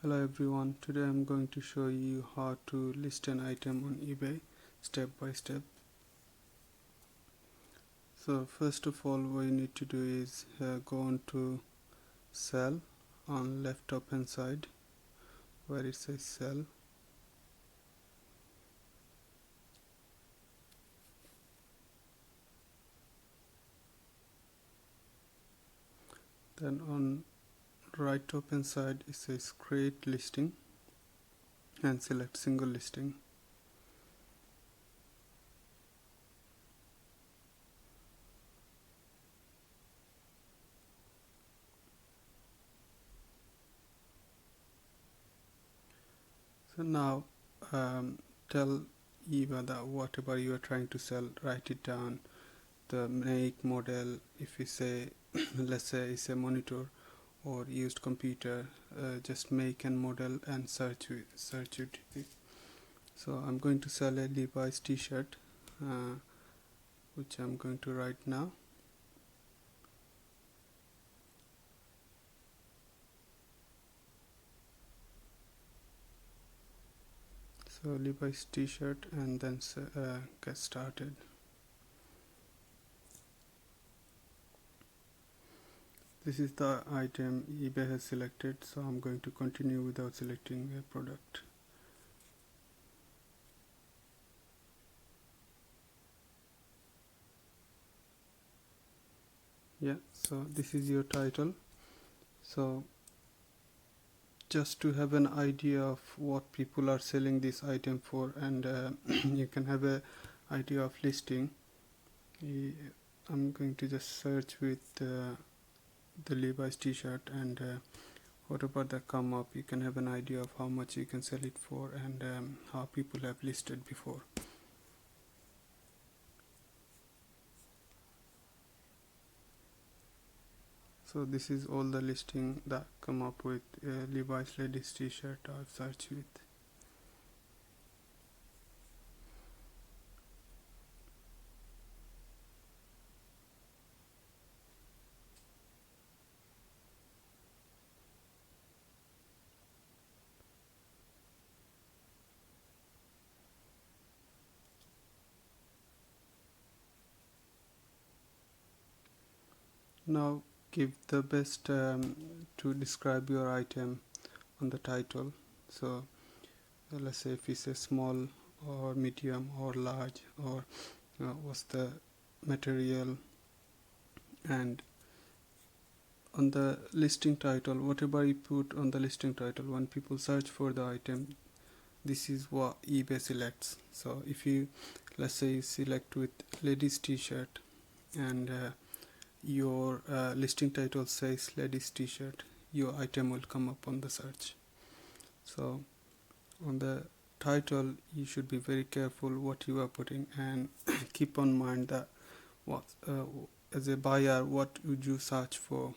Hello everyone, today I'm going to show you how to list an item on eBay step by step. So first of all, what you need to do is go on to sell on left top hand side where it says sell. Then on right top hand side it says create listing and select single listing. So now tell eBay that whatever you are trying to sell, write it down, the make, model. If you say let's say it's a monitor or used computer, just make and model and search it. So I'm going to sell a Levi's t-shirt, which I'm going to write now. So Levi's t-shirt, and then get started. This is the item eBay has selected, so I'm going to continue without selecting a product. Yeah, so this is your title. So just to have an idea of what people are selling this item for, and you can have a idea of listing, I'm going to just search with the Levi's t-shirt, and whatever that come up, you can have an idea of how much you can sell it for, and how people have listed before. So this is all the listing that come up with Levi's ladies t-shirt I've searched with. Now give the best to describe your item on the title. So let's say if it's a small or medium or large, or what's the material, and on the listing title, whatever you put on the listing title, when people search for the item, this is what eBay selects. So if you, let's say you select with ladies t-shirt, and your listing title says ladies t-shirt, your item will come up on the search. So on the title you should be very careful what you are putting, and keep on mind that what as a buyer, what would you search for.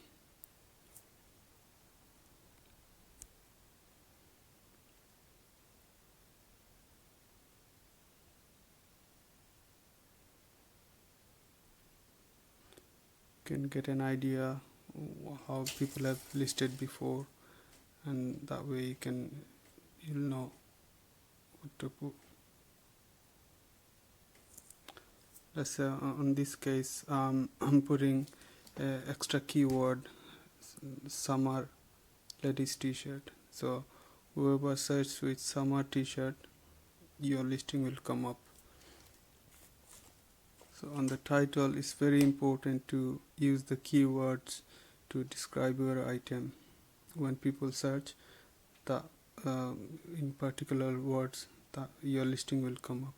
You can get an idea how people have listed before, and that way you'll know what to put. Let's say on this case, I'm putting extra keyword summer ladies t-shirt. So whoever searches with summer t-shirt, your listing will come up. So on the title, it's very important to use the keywords to describe your item. When people search the in particular words, your listing will come up.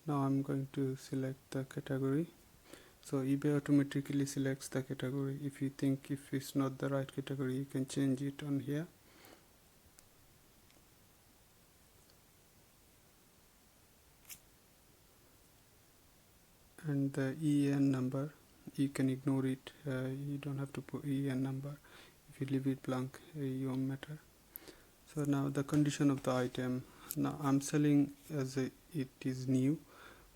Now I'm going to select the category. So eBay automatically selects the category. If you think if it's not the right category, you can change it on here. And the EN number, you can ignore it. You don't have to put EN number. If you leave it blank, it won't matter. So now the condition of the item. Now I'm selling as it is new,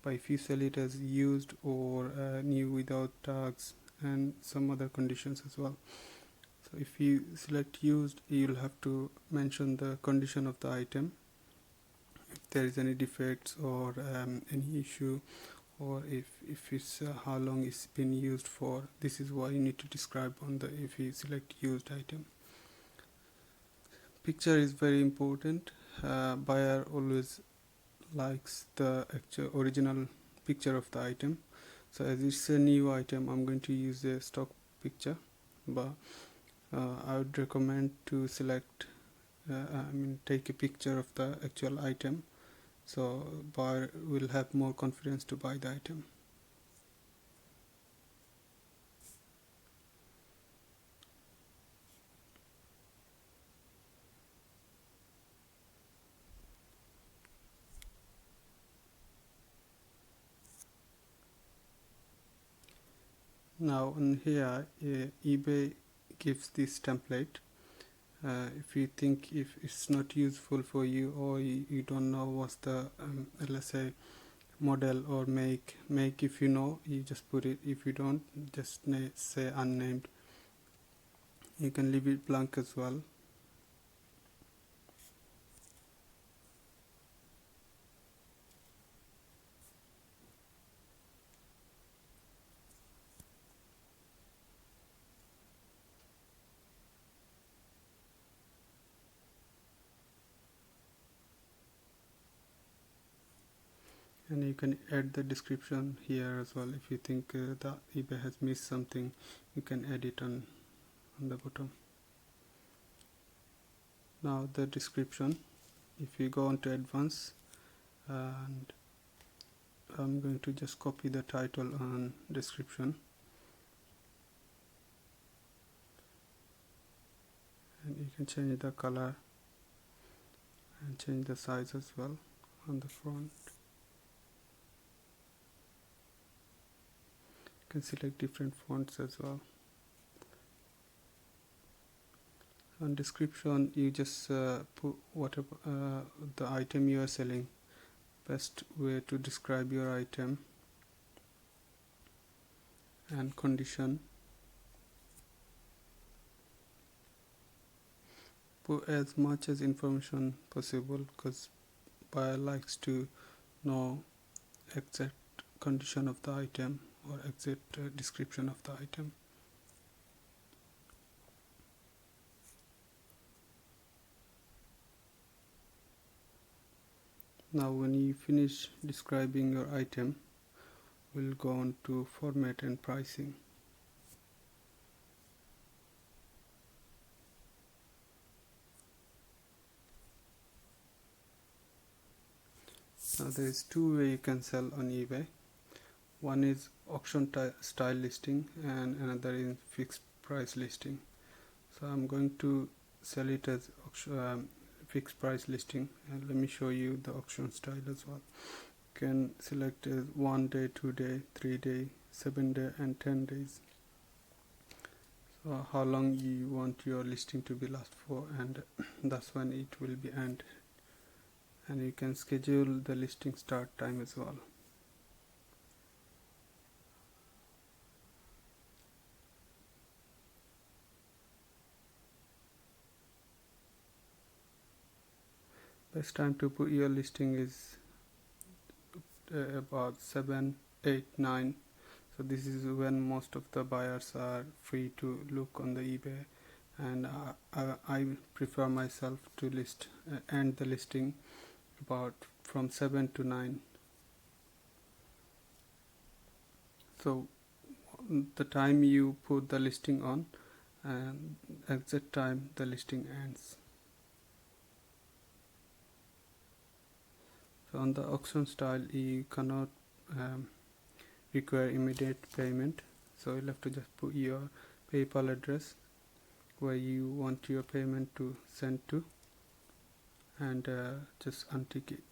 but if you sell it as used or new without tags and some other conditions as well. So if you select used, you'll have to mention the condition of the item, if there is any defects or any issue, or if it's how long it's been used for. This is what you need to describe on the if you select used item. Picture is very important. Buyer always likes the actual original picture of the item. So as it's a new item, I'm going to use a stock picture, but I would recommend to select take a picture of the actual item, so buyer will have more confidence to buy the item. Now on here, eBay gives this template. If you think if it's not useful for you, or you don't know what's the let's say model or make if you know, you just put it. If you don't, just say unnamed. You can leave it blank as well. And you can add the description here as well. If you think the eBay has missed something, you can add it on the bottom. Now the description, if you go on to advanced, and I'm going to just copy the title and description, and you can change the color and change the size as well on the front. You can select different fonts as well. On description, you just put whatever the item you are selling, best way to describe your item, and condition. Put as much as information possible, because buyer likes to know exact condition of the item or exact description of the item. Now when you finish describing your item, we'll go on to format and pricing. Now there is two ways you can sell on eBay. One is auction style listing and another is fixed price listing. So I'm going to sell it as fixed price listing, and let me show you the auction style as well. You can select 1 day, 2 day, 3 day, 7 day and 10 days. So how long you want your listing to be last for, and that's when it will be end. And you can schedule the listing start time as well. Best time to put your listing is about 7, 8, 9. So this is when most of the buyers are free to look on the eBay, and I prefer myself to end the listing about from 7 to 9. So the time you put the listing on, and exact time the listing ends. So on the auction style, you cannot require immediate payment, so you'll have to just put your PayPal address where you want your payment to send to, and just untick it.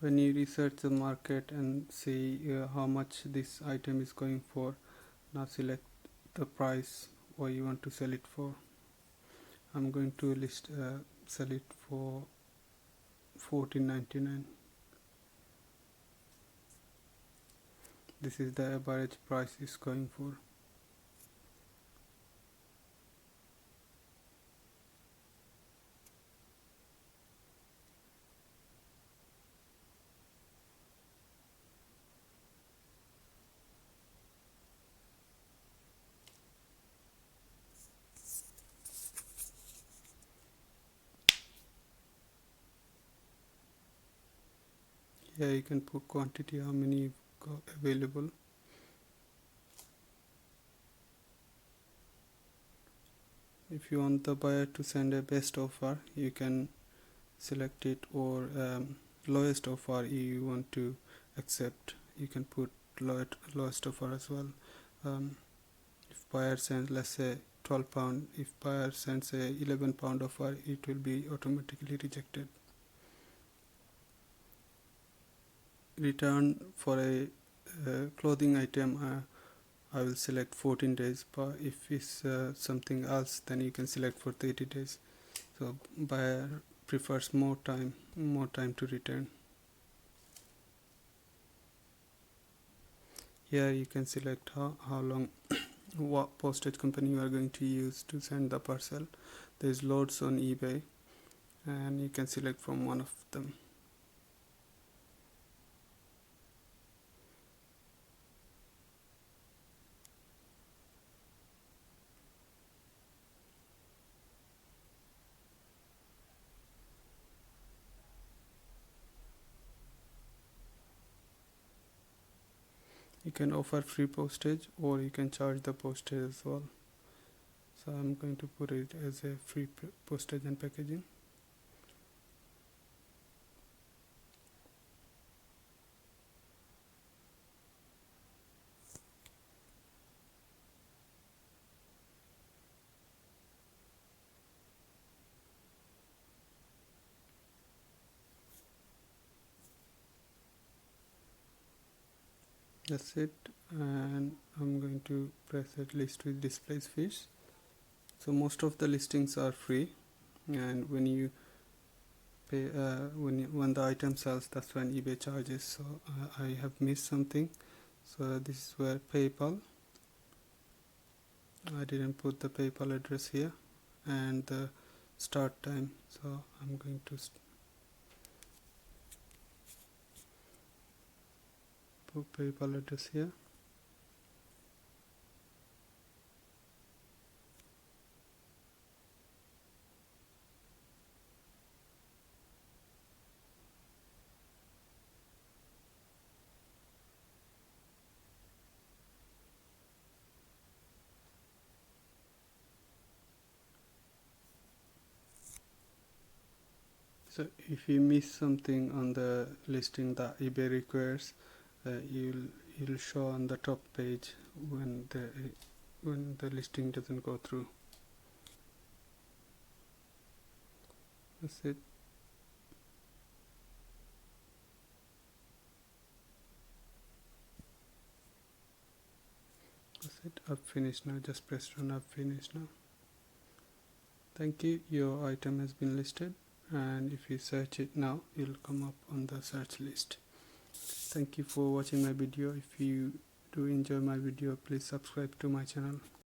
When you research the market and see how much this item is going for, now select the price what you want to sell it for. I'm going to sell it for $14.99. This is the average price is going for. Here you can put quantity, how many you've got available. If you want the buyer to send a best offer, you can select it, or lowest offer you want to accept, you can put lowest offer as well. If buyer sends, let's say £12, if buyer sends a £11 offer, it will be automatically rejected. Return for a clothing item, I will select 14 days, but if it's something else, then you can select for 30 days. So buyer prefers more time to return. Here you can select how long what postage company you are going to use to send the parcel. There's loads on eBay, and you can select from one of them. You can offer free postage, or you can charge the postage as well. So I'm going to put it as a free postage and packaging. That's it, and I'm going to press that list with displays fish. So most of the listings are free, and when you pay when the item sells, that's when eBay charges. So I have missed something, so this is where PayPal, I didn't put the PayPal address here, and the start time, so I'm going to put PayPal address here. So if you miss something on the listing that eBay requires, you'll show on the top page when the listing doesn't go through. That's it. That's it. I've finished now. Just press run. I've finished now. Thank you. Your item has been listed, and if you search it now, it'll come up on the search list. Thank you for watching my video. If you do enjoy my video, please subscribe to my channel.